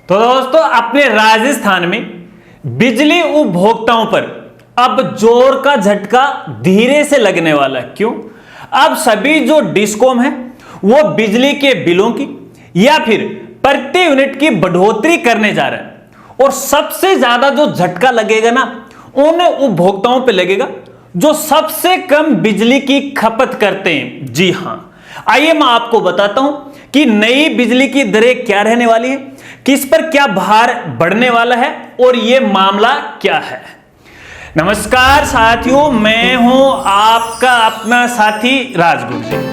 तो दोस्तों अपने राजस्थान में बिजली उपभोक्ताओं पर अब जोर का झटका धीरे से लगने वाला है। क्यों? अब सभी जो डिस्कॉम है वो बिजली के बिलों की या फिर प्रति यूनिट की बढ़ोतरी करने जा रहा है और सबसे ज्यादा जो झटका लगेगा ना उन उपभोक्ताओं पे लगेगा जो सबसे कम बिजली की खपत करते हैं। जी हां, आइए मैं आपको बताता हूं कि नई बिजली की दरें क्या रहने वाली है, किस पर क्या भार बढ़ने वाला है और यह मामला क्या है। नमस्कार साथियों, मैं हूं आपका अपना साथी राजगुरु जी।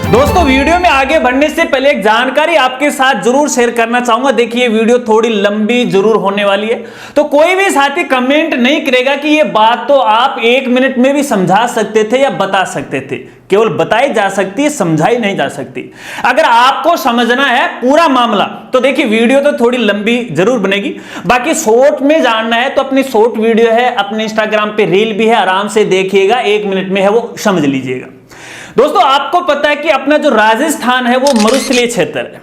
दोस्तों वीडियो में आगे बढ़ने से पहले एक जानकारी आपके साथ जरूर शेयर करना चाहूंगा। देखिए वीडियो थोड़ी लंबी जरूर होने वाली है, तो कोई भी साथी कमेंट नहीं करेगा कि ये बात तो आप 1 मिनट में भी समझा सकते थे या बता सकते थे। केवल बताई जा सकती है, समझाई नहीं जा सकती। अगर आपको समझना है पूरा मामला तो देखिए वीडियो तो थोड़ी लंबी जरूर बनेगी। बाकी शॉर्ट में जानना है तो अपनी शॉर्ट वीडियो है, अपने इंस्टाग्राम पे रील भी है, आराम से देखिएगा, 1 मिनट में है वो समझ लीजिएगा। दोस्तों आपको पता है कि अपना जो राजस्थान है वो मरुस्थलीय क्षेत्र है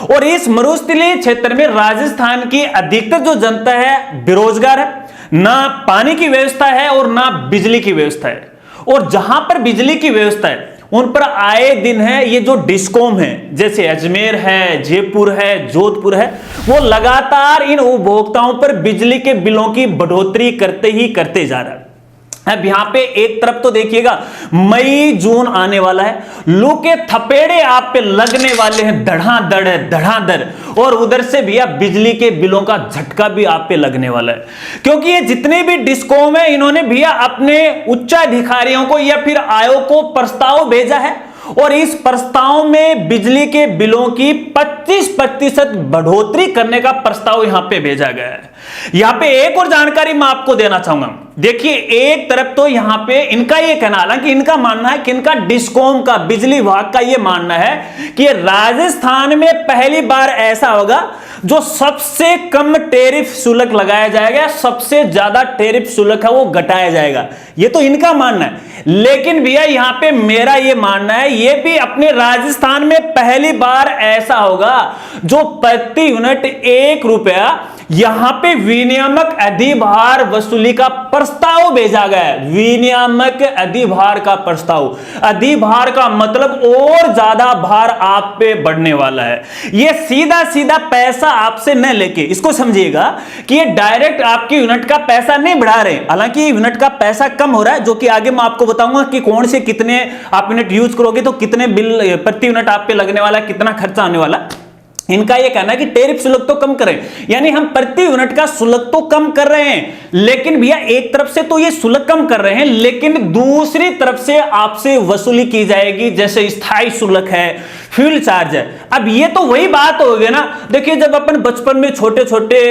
और इस मरुस्थलीय क्षेत्र में राजस्थान की अधिकतर जो जनता है बेरोजगार है, ना पानी की व्यवस्था है और ना बिजली की व्यवस्था है। और जहां पर बिजली की व्यवस्था है उन पर आए दिन है ये जो डिस्कॉम है, जैसे अजमेर है, जयपुर है, जोधपुर है, वो लगातार इन उपभोक्ताओं पर बिजली के बिलों की बढ़ोतरी करते ही करते जा रहा है। अब यहां पे एक तरफ तो देखिएगा मई जून आने वाला है, लू के थपेड़े आप पे लगने वाले हैं धड़ाधड़, और उधर से भी आप बिजली के बिलों का झटका भी आप पे लगने वाला है। क्योंकि ये जितने भी डिस्कॉम है इन्होंने भैया अपने उच्चाधिकारियों को या फिर आयोग को प्रस्ताव भेजा है और इस प्रस्ताव में बिजली के बिलों की 25% बढ़ोतरी करने का प्रस्ताव यहां पे भेजा गया है। यहां पे एक और जानकारी मैं आपको देना चाहूंगा। देखिए एक तरफ तो यहां पे इनका ये कहना, हालांकि इनका मानना है कि इनका डिस्कॉम का, बिजली विभाग का ये मानना है कि राजस्थान में पहली बार ऐसा होगा जो सबसे कम टैरिफ शुल्क लगाया जाएगा, सबसे ज्यादा टैरिफ शुल्क है वो घटाया जाएगा। ये तो इनका मानना है, लेकिन भैया यहां पे मेरा ये मानना है ये भी अपने राजस्थान में पहली बार ऐसा होगा जो प्रति यूनिट 1 रुपया यहां पे विनियामक अधिभार वसूली का प्रस्ताव भेजा गया है। विनियामक अधिभार का प्रस्ताव, अधिभार का मतलब और ज्यादा भार आप पे बढ़ने वाला है। ये सीधा सीधा पैसा आपसे न लेके, इसको समझिएगा कि ये डायरेक्ट आपकी यूनिट का पैसा नहीं बढ़ा रहे, हालांकि यूनिट का पैसा कम हो रहा है, जो कि आगे मैं आपको बताऊंगा कि कौन से कितने आप यूनिट यूज करोगे तो कितने बिल प्रति यूनिट आप पे लगने वाला, कितना खर्चा आने वाला। इनका यह कहना है कि टैरिफ शुल्क तो कम करें, यानी हम प्रति यूनिट का शुल्क तो कम कर रहे हैं, लेकिन भैया एक तरफ से तो ये शुल्क कम कर रहे हैं, लेकिन दूसरी तरफ से आपसे वसूली की जाएगी, जैसे स्थायी शुल्क है, फ्यूल चार्ज है। अब ये तो वही बात हो गई ना। देखिए जब अपन बचपन में छोटे छोटे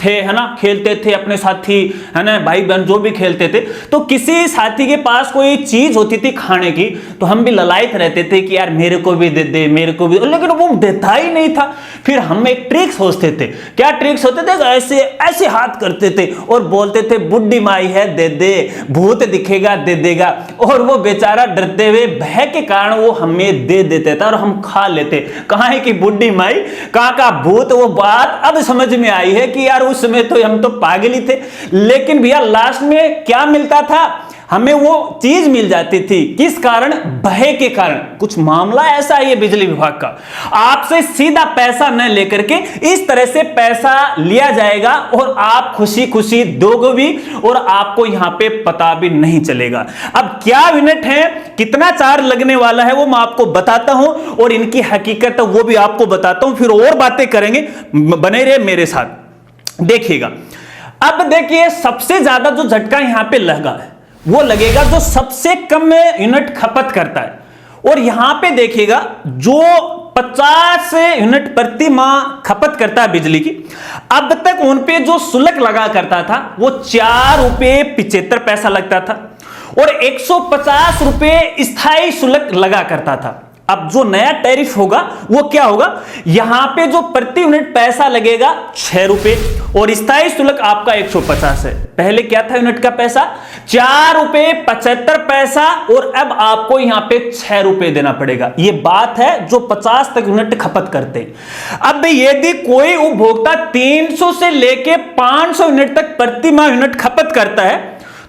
थे, है ना, खेलते थे अपने साथी, है ना, भाई बहन जो भी खेलते थे, तो किसी साथी के पास कोई चीज होती थी खाने की तो हम भी ललायत रहते थे कि यार मेरे को भी दे दे, मेरे को भी, लेकिन वो देता ही नहीं था। फिर हम एक ट्रिक्स सोचते थे। क्या ट्रिक्स होते थे? ऐसे ऐसे हाथ करते थे और बोलते थे बुड्ढी माई है दे दे, भूत दिखेगा दे देगा, और वो बेचारा डरते हुए भय के कारण वो हमें दे देता था और हम खा लेते। कहां है कि बुड्ढी माई, कहां का भूत। वो बात अब समझ में आई है कि यार उस समय तो हम तो पागल ही थे, लेकिन भैया लास्ट में क्या मिलता था, हमें वो चीज मिल जाती थी। किस कारण? भय के कारण। कुछ मामला ऐसा है ये बिजली विभाग का, आपसे सीधा पैसा न लेकर के इस तरह से पैसा लिया जाएगा और आप खुशी खुशी दोगे भी और आपको यहां पे पता भी नहीं चलेगा। अब क्या यूनिट है, कितना चार्ज लगने वाला है वो मैं आपको बताता हूं और इनकी हकीकत वो भी आपको बताता हूं, फिर और बातें करेंगे, बने रहे मेरे साथ, देखिएगा। अब देखिए सबसे ज्यादा जो झटका यहां पे लगा है वो लगेगा जो सबसे कम यूनिट खपत करता है। और यहां पे देखिएगा जो 50 यूनिट प्रति माह खपत करता है बिजली की, अब तक उन पे जो शुल्क लगा करता था वो 4 रुपये 75 पैसा लगता था और 150 रुपये स्थायी शुल्क लगा करता था। अब जो नया टैरिफ होगा वो क्या होगा, यहां पे जो प्रति यूनिट पैसा लगेगा 6 रुपए और स्थायी शुल्क आपका 150 है। पहले क्या था यूनिट का पैसा 4 रुपए 75 पैसा और अब आपको यहां पे 6 रुपए देना पड़ेगा। ये बात है जो 50 तक यूनिट खपत करते हैं। अब यदि कोई उपभोक्ता 300 से लेके 500 यूनिट तक प्रति माह यूनिट खपत करता है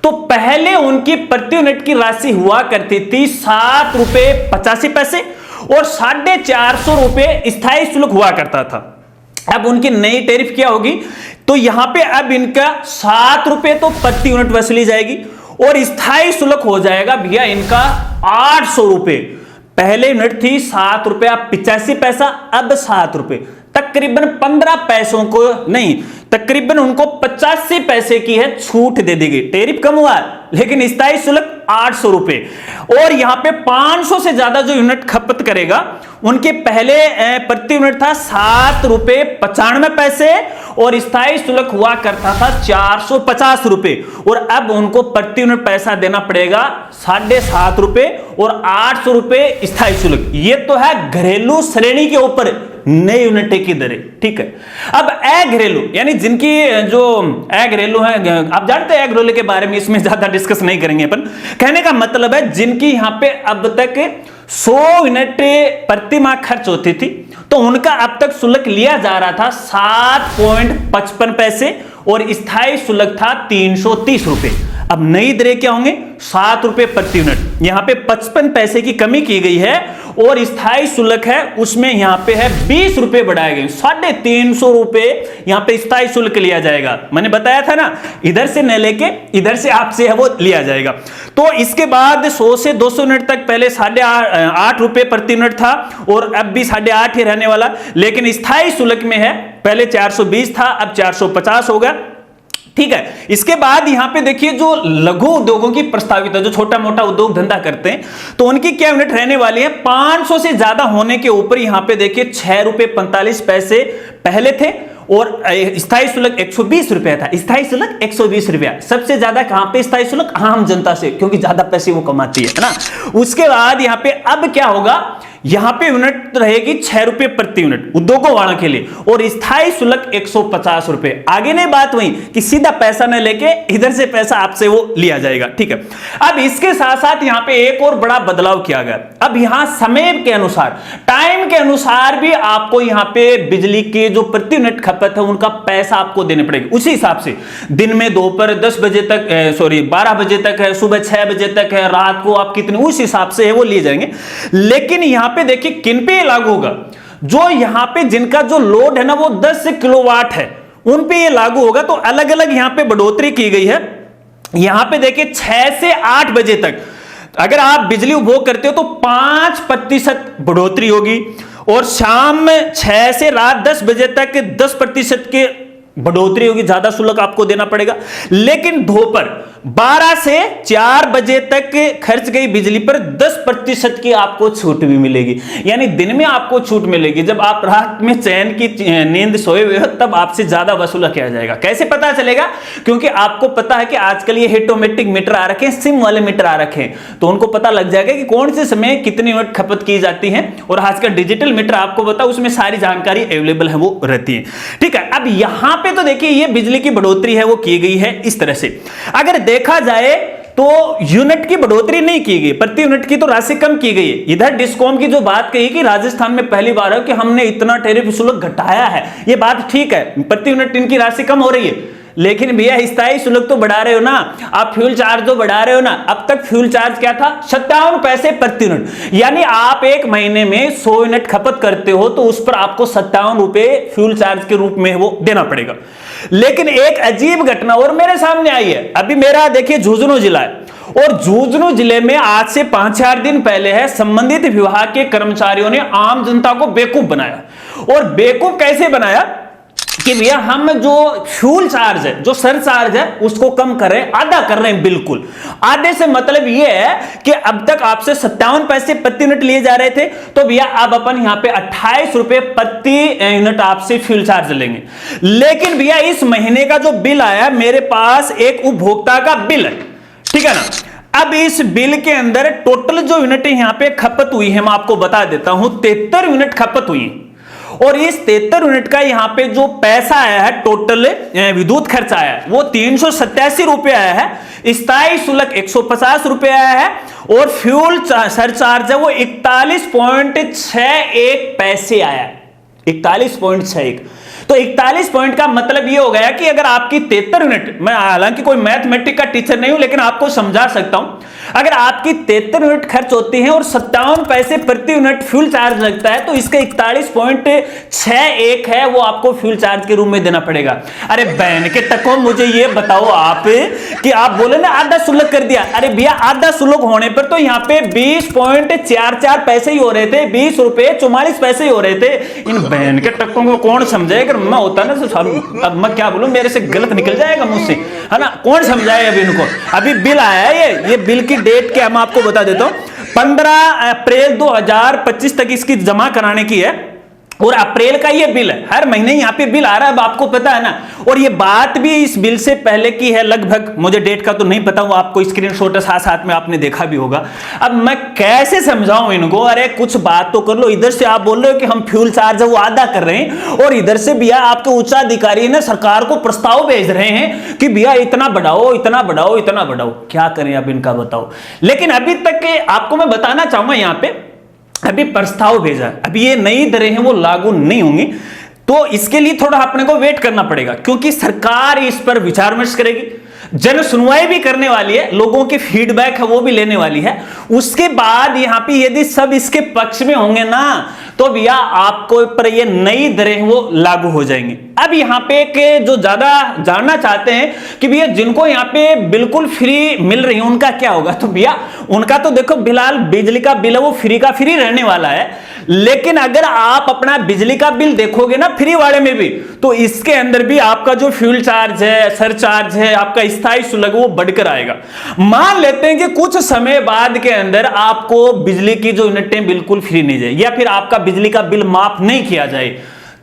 तो पहले उनकी प्रति यूनिट की राशि हुआ करती थी 7 रुपए 85 पैसे और 450 रुपए स्थायी शुल्क हुआ करता था। अब उनकी नई टैरिफ क्या होगी, तो यहां पे अब इनका 7 रुपए तो प्रति यूनिट वसूली जाएगी और स्थायी शुल्क हो जाएगा भैया इनका 800 रुपए। पहले यूनिट थी 7 रुपया 85 पैसा, अब 7 रुपए, तकरीबन 15 पैसों को नहीं, तकरीबन उनको 85 पैसे की है छूट दे दी गई। टैरिफ कम हुआ लेकिन स्थायी शुल्क 800 रुपए और यहां पे 500 से ज्यादा जो यूनिट खपत करेगा उनके पहले प्रति यूनिट था 7 रुपए 95 पैसे और स्थायी शुल्क हुआ करता था 450 रुपए और अब उनको प्रति यूनिट पैसा देना पड़ेगा 7.5 रुपए और 800 रुपए स्थायी शुल्क। ये तो है घरेलू श्रेणी के ऊपर नई यूनिट की दरें, ठीक है। अब अघरेलू यानी जिनकी जो अघरेलू है, आप जानते हैं अघरेलू के बारे में, इसमें ज्यादा डिस्कस नहीं करेंगे अपन। कहने का मतलब है जिनकी यहां पे अब तक 100 यूनिट प्रति माह खर्च होती थी तो उनका अब तक शुल्क लिया जा रहा था 7.55 पैसे और स्थायी शुल्क था 330 रुपए। अब नई दरें क्या होंगे 7 रुपए प्रति यूनिट, यहां पे 55 पैसे की कमी की गई है और स्थायी शुल्क है उसमें यहां पे है 20 रुपए बढ़ाए गए, 350 रुपए यहां पे स्थायी शुल्क लिया जाएगा। मैंने बताया था ना इधर से न लेके इधर से आपसे है वो लिया जाएगा। तो इसके बाद 100 से 200 यूनिट तक पहले 8.5 रुपए प्रति यूनिट था और अब भी 8.5 ही रहने वाला, लेकिन स्थायी शुल्क में है पहले 420 था अब 450 होगा, ठीक है। इसके बाद यहां पे देखिए जो लघु उद्योगों की प्रस्तावित है, जो छोटा मोटा उद्योग धंधा करते हैं तो उनकी क्या यूनिट रहने वाली है 500 से ज्यादा होने के ऊपर यहां पे देखिए 6 रुपए 45 पैसे पहले थे और स्थायी शुल्क 120 रुपया था। स्थायी शुल्क 120 रुपया, सबसे ज्यादा कहां पे स्थायी शुल्क आम जनता से, क्योंकि ज्यादा पैसे वो कमाती है ना। उसके बाद यहां पे अब क्या होगा, यहां पे यूनिट रहेगी 6 रुपए प्रति यूनिट उद्योगों वालों के लिए और स्थायी शुल्क 150 रुपए। आगे नहीं बात वही कि सीधा पैसा न लेके इधर से पैसा आपसे वो लिया जाएगा, ठीक है। अब इसके साथ साथ यहां पे एक और बड़ा बदलाव किया गया। अब यहां समय के अनुसार, टाइम के अनुसार भी आपको यहां पे बिजली के जो प्रति यूनिट खपत है उनका पैसा आपको देने पड़ेगा। उसी हिसाब से दिन में दोपहर 10 बजे तक 12 बजे तक है, सुबह 6 बजे तक है, रात को आप कितने, उस हिसाब से है वो लिए जाएंगे। लेकिन यहां पे देखिए किन पे लागू होगा, जो यहां पे जिनका जो लोड है ना वो 10 किलोवाट है उन पे ये लागू होगा। तो अलग अलग यहां पे बढ़ोतरी की गई है। यहां पे देखिए 6 से 8 बजे तक अगर आप बिजली उपभोग करते हो तो 5% बढ़ोतरी होगी और शाम में 6 से रात 10 बजे तक 10% के बढ़ोतरी होगी, ज्यादा शुल्क आपको देना पड़ेगा। लेकिन दोपहर 12 से 4 बजे तक खर्च गई बिजली पर 10% की आपको छूट भी मिलेगी, यानी दिन में आपको छूट मिलेगी। जब आप रात में चैन की नींद सोए हुए हो तब आपसे ज्यादा वसूला किया जाएगा। कैसे पता चलेगा, क्योंकि आपको पता है कि आजकल ये ऑटोमेटिक मीटर आ रखे हैं, सिम वाले मीटर आ रखे हैं, तो उनको पता लग जाएगा कि कौन से समय कितनी यूनिट खपत की जाती है। और आजकल डिजिटल मीटर आपको पता, उसमें सारी जानकारी अवेलेबल है वो रहती है, ठीक है। अब यहां पे तो देखिए ये बिजली की बढ़ोतरी है वो की गई है इस तरह से। अगर देखा जाए तो यूनिट की बढ़ोतरी नहीं की गई, प्रति यूनिट की तो राशि कम की गई है। इधर डिस्कॉम की जो बात कही कि राजस्थान में पहली बार है कि हमने इतना टैरिफ शुल्क घटाया है, ये बात ठीक है, प्रति यूनिट इनकी राशि कम हो रही है। लेकिन भैया स्थायी शुल्क तो बढ़ा रहे हो ना, आप फ्यूल चार्ज तो बढ़ा रहे हो ना। अब तक फ्यूल चार्ज क्या था 57 पैसे प्रति यूनिट, यानी आप एक महीने में 100 यूनिट खपत करते हो तो उस पर आपको 57 रुपए फ्यूल चार्ज के रूप में वो देना पड़ेगा। लेकिन एक अजीब घटना और मेरे सामने आई है। अभी मेरा देखिए झुंझुनू जिला है और झुंझुनू जिले में आज से 5-4 दिन पहले है संबंधित विभाग के कर्मचारियों ने आम जनता को बेवकूफ बनाया। और बेवकूफ कैसे बनाया कि भैया हम जो फ्यूल चार्ज है, जो सरचार्ज है उसको कम कर रहे हैं, आधा कर रहे हैं। बिल्कुल आधे से मतलब यह है कि अब तक आपसे 57 पैसे प्रति यूनिट लिए जा रहे थे, तो भैया अब अपन यहां पे 28 रुपए प्रति यूनिट आपसे फ्यूल चार्ज लेंगे। लेकिन भैया इस महीने का जो बिल आया, मेरे पास एक उपभोक्ता का बिल है, ठीक है ना। अब इस बिल के अंदर टोटल जो यूनिट यहां पे खपत हुई है, मैं आपको बता देता हूं, 73 यूनिट खपत हुई है। और इस 73 यूनिट का यहां पे जो पैसा आया है, टोटल विद्युत खर्च आया है, वो 387 रुपए आया है। स्थायी शुल्क 150 रुपए आया है और फ्यूल सरचार्ज है वो 41.61 पैसे आया है। 41.61। तो 41 पॉइंट का मतलब ये हो गया कि अगर आपकी 73 यूनिट, मैं हालांकि कोई मैथमेटिक का टीचर नहीं हूं लेकिन आपको समझा सकता हूं, अगर आपकी 73 यूनिट खर्च होती है और 57 पैसे प्रति यूनिट फ्यूल चार्ज लगता है, तो इसका 41.61 है वो आपको फ्यूल चार्ज के रूप में देना पड़ेगा। अरे बहन के टको, मुझे ये बताओ आप कि आप बोले ना आधा शुल्क कर दिया, अरे भैया आधा शुल्क होने पर तो यहाँ पे 20.44 पैसे ही हो रहे थे, 20 रुपए 44 पैसे ही हो रहे थे। इन बहन के टक्कों को कौन समझाए? अगर मैं होता ना तो अब मैं क्या बोलूं, मेरे से गलत निकल जाएगा मुझसे, है ना। कौन समझाए अभी इनको? अभी बिल आया है, ये बिल की डेट क्या मैं आपको बता देता हूं, 15 अप्रैल 2025 तक इसकी जमा कराने की है और अप्रैल का ये बिल है। हर महीने यहाँ पे बिल आ रहा है, अब आपको पता है ना। और ये बात भी इस बिल से पहले की है लगभग, मुझे डेट का तो नहीं पता, वो आपको स्क्रीनशॉट साथ साथ में आपने देखा भी होगा। अब मैं कैसे समझाऊं इनको? अरे कुछ बात तो कर लो। इधर से आप बोल रहे हो कि हम फ्यूल चार्ज वो आधा कर रहे हैं और इधर से भैया आपके उच्चाधिकारी ने सरकार को प्रस्ताव भेज रहे हैं कि भैया इतना बढ़ाओ, इतना बढ़ाओ, इतना बढ़ाओ। क्या करें अब इनका, बताओ। लेकिन अभी तक आपको मैं बताना चाहूंगा, यहाँ पे अभी प्रस्ताव भेजा है, अभी ये नई दरें हैं वो लागू नहीं होंगी, तो इसके लिए थोड़ा अपने को वेट करना पड़ेगा, क्योंकि सरकार इस पर विचार विमर्श करेगी, जन सुनवाई भी करने वाली है, लोगों की फीडबैक है वो भी लेने वाली है। उसके बाद यहां पे यदि सब इसके पक्ष में होंगे ना, तो भैया आपको पर ये नई दरें वो लागू हो जाएंगी। अब यहां पे के जो ज्यादा जानना चाहते हैं कि भैया जिनको यहां पे बिल्कुल फ्री मिल रही है उनका क्या होगा, तो भैया उनका तो देखो फिलहाल बिजली का बिल है वो फ्री का फ्री रहने वाला है। लेकिन अगर आप अपना बिजली का बिल देखोगे ना फ्री वाले में भी, तो इसके अंदर भी आपका जो फ्यूल चार्ज है, सरचार्ज है, आपका स्थायी शुल्क वो बढ़कर आएगा। मान लेते हैं कि कुछ समय बाद के अंदर आपको बिजली की जो यूनिटें बिल्कुल फ्री नहीं जाए या फिर आपका बिजली का बिल माफ नहीं किया जाए,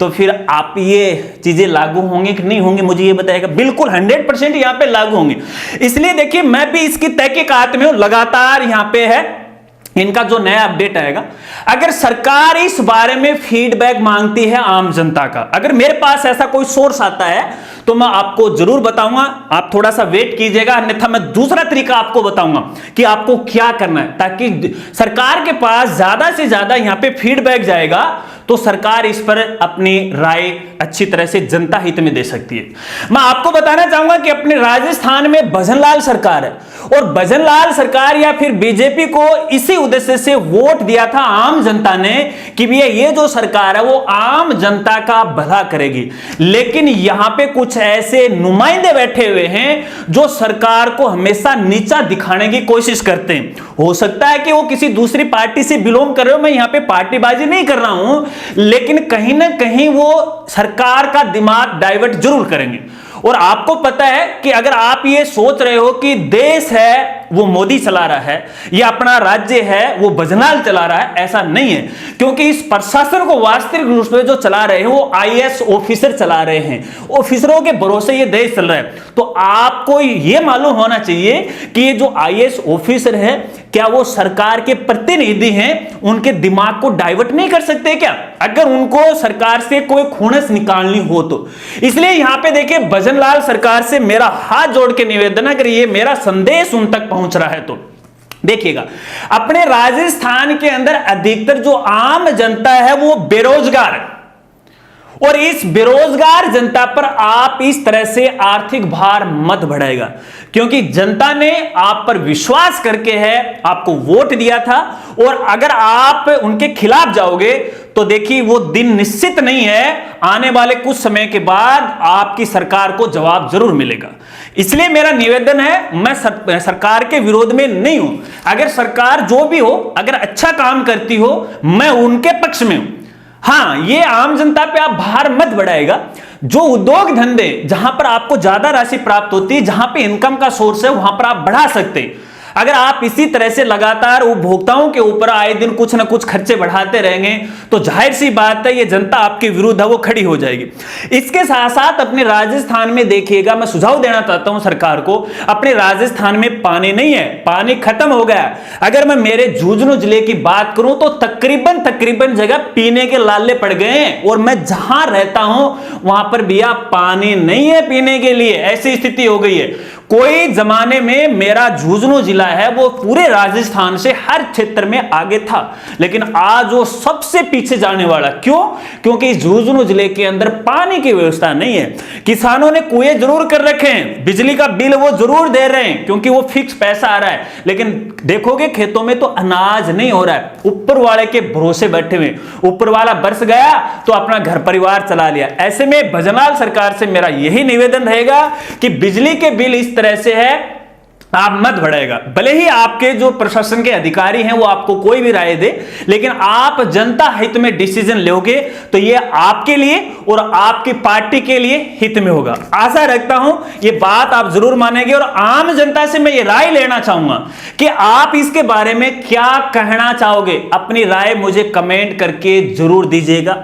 तो फिर आप ये चीजें लागू होंगी कि नहीं होंगी, मुझे ये बताएगा। बिल्कुल 100% यहां पे लागू होंगे। इसलिए देखिए मैं भी इसकी तहकीकात में हूं, लगातार यहां पे है इनका जो नया अपडेट आएगा। अगर सरकार इस बारे में फीडबैक मांगती है आम जनता का, अगर मेरे पास ऐसा कोई सोर्स आता है तो मैं आपको जरूर बताऊंगा, आप थोड़ा सा वेट कीजिएगा, अन्यथा मैं दूसरा तरीका आपको बताऊंगा कि आपको क्या करना है, ताकि सरकार के पास ज्यादा से ज्यादा यहां पे फीडबैक जाएगा तो सरकार इस पर अपनी राय अच्छी तरह से जनता हित में दे सकती है। मैं आपको बताना चाहूंगा कि अपने राजस्थान में भजनलाल सरकार है और भजनलाल सरकार या फिर बीजेपी को इसी उद्देश्य से वोट दिया था आम जनता ने कि भैया ये जो सरकार है वो आम जनता का भला करेगी। लेकिन यहां पे कुछ ऐसे नुमाइंदे बैठे हुए हैं जो सरकार को हमेशा नीचा दिखाने की कोशिश करते हैं। हो सकता है कि वो किसी दूसरी पार्टी से बिलोंग कर रहे हो, मैं यहां पे पार्टीबाजी नहीं कर रहा हूं, लेकिन कहीं ना कहीं वो सरकार का दिमाग डाइवर्ट जरूर करेंगे। और आपको पता है कि अगर आप ये सोच रहे हो कि देश है वो मोदी चला रहा है या अपना राज्य है वो भजनलाल चला रहा है, ऐसा नहीं है, क्योंकि इस प्रशासन को वास्तविक रूप से जो चला रहे हैं वो आईएएस ऑफिसर चला रहे हैं। ऑफिसरों के भरोसे ये देश चल रहा है। तो आपको ये मालूम होना चाहिए कि ये जो आईएएस ऑफिसर है क्या वो सरकार के प्रतिनिधि हैं, उनके दिमाग को डाइवर्ट नहीं कर सकते क्या, अगर उनको सरकार से कोई खुनस निकालनी हो तो। इसलिए यहां पे देखिए भजनलाल सरकार से मेरा हाथ जोड़ के निवेदन है, अगर ये मेरा संदेश उन तक पहुंच रहा है तो देखिएगा। अपने राजस्थान के अंदर अधिकतर जो आम जनता है वो बेरोजगार है और इस बेरोजगार जनता पर आप इस तरह से आर्थिक भार मत बढ़ाएगा, क्योंकि जनता ने आप पर विश्वास करके है आपको वोट दिया था। और अगर आप उनके खिलाफ जाओगे तो देखिए वो दिन निश्चित नहीं है, आने वाले कुछ समय के बाद आपकी सरकार को जवाब जरूर मिलेगा। इसलिए मेरा निवेदन है, मैं सरकार के विरोध में नहीं हूं, अगर सरकार जो भी हो अगर अच्छा काम करती हो मैं उनके पक्ष में हूं। हां, ये आम जनता पे आप भार मत बढ़ाएगा। जो उद्योग धंधे जहां पर आपको ज्यादा राशि प्राप्त होती है, जहां पे इनकम का सोर्स है, वहां पर आप बढ़ा सकते हैं। अगर आप इसी तरह से लगातार उपभोक्ताओं के ऊपर आए दिन कुछ ना कुछ खर्चे बढ़ाते रहेंगे तो जाहिर सी बात है ये जनता आपके विरुद्ध है वो खड़ी हो जाएगी। इसके साथ साथ अपने राजस्थान में देखिएगा, मैं सुझाव देना चाहता हूं सरकार को, अपने राजस्थान में पानी नहीं है, पानी खत्म हो गया। अगर मैं मेरे झुंझुनू जिले की बात करूं तो तकरीबन जगह पीने के लाले पड़ गए हैं, और मैं जहां रहता हूं वहां पर भैया पानी नहीं है पीने के लिए, ऐसी स्थिति हो गई है। कोई जमाने में मेरा झुंझुनू जिला है वो पूरे राजस्थान से हर क्षेत्र में आगे था, लेकिन आज वो सबसे पीछे जाने वाला। क्यों? क्योंकि इस झुंझुनू जिले के अंदर पानी की व्यवस्था नहीं है। किसानों ने कुएं जरूर कर रखे हैं, बिजली का बिल वो जरूर दे रहे हैं क्योंकि वो फिक्स पैसा आ रहा है, लेकिन देखोगे खेतों में तो अनाज नहीं हो रहा है। ऊपर वाले के भरोसे बैठे हुए, ऊपर वाला बरस गया तो अपना घर परिवार चला लिया। ऐसे में भजनलाल सरकार से मेरा यही निवेदन रहेगा कि बिजली के बिल इस तरह से है आप मत बढ़ाएगा। भले ही आपके जो प्रशासन के अधिकारी हैं वो आपको कोई भी राय दे, लेकिन आप जनता हित में डिसीजन लोगे तो ये आपके लिए और आपकी पार्टी के लिए हित में होगा। आशा रखता हूं ये बात आप जरूर मानेंगे, और आम जनता से मैं ये राय लेना चाहूंगा कि आप इसके बारे में क्या कहना चाहोगे। अपनी राय मुझे कमेंट करके जरूर दीजिएगा।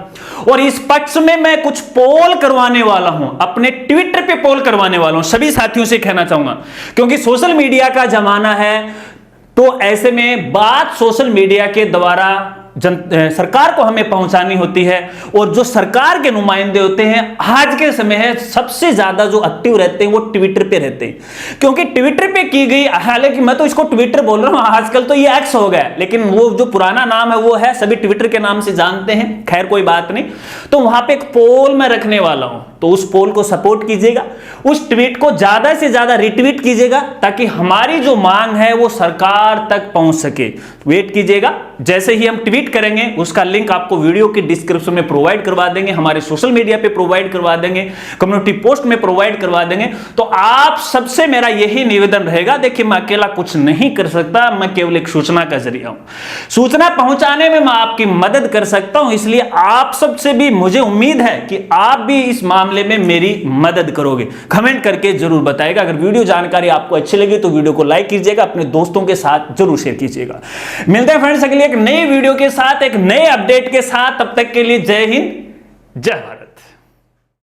और इस पक्ष में मैं कुछ पोल करवाने वाला हूं, अपने ट्विटर पे पोल करवाने वाला हूं, सभी साथियों से कहना चाहूंगा, क्योंकि सोशल मीडिया का जमाना है तो ऐसे में बात सोशल मीडिया के द्वारा सरकार को हमें पहुंचानी होती है। और जो सरकार के नुमाइंदे होते हैं आज के समय है सबसे ज्यादा जो एक्टिव रहते हैं वो ट्विटर पे रहते हैं, क्योंकि ट्विटर पे की गई, हालांकि मैं तो इसको ट्विटर बोल रहा हूं, आजकल तो ये एक्स हो गया, लेकिन वो जो पुराना नाम है वो है, सभी ट्विटर के नाम से जानते हैं, खैर कोई बात नहीं। तो वहां पे एक पोल मैं रखने वाला हूं, तो उस पोल को सपोर्ट कीजिएगा, उस ट्वीट को ज्यादा से ज्यादा रिट्वीट कीजिएगा ताकि हमारी जो मांग है वो सरकार तक पहुंच सके। वेट कीजिएगा, जैसे ही हम ट्वीट करेंगे उसका लिंक आपको वीडियो के डिस्क्रिप्शन में प्रोवाइड करवा देंगे, हमारे सोशल मीडिया पे प्रोवाइड करवा देंगे, कम्युनिटी पोस्ट में प्रोवाइड करवा देंगे। तो आप सबसे मेरा यही निवेदन रहेगा, देखिए मैं अकेला कुछ नहीं कर सकता, मैं केवल एक सूचना का जरिया हूं, सूचना पहुंचाने में मैं आपकी मदद कर सकता हूं, इसलिए आप सबसे भी मुझे उम्मीद है कि आप भी इस मामले में मेरी मदद करोगे। कमेंट करके जरूर बताएगा। अगर वीडियो जानकारी आपको अच्छी लगी तो वीडियो को लाइक कीजिएगा, अपने दोस्तों के साथ जरूर शेयर कीजिएगा। मिलते हैं फ्रेंड्स अगली एक नई वीडियो के साथ, एक नए अपडेट के साथ, तब तक के लिए जय हिंद, जय भारत।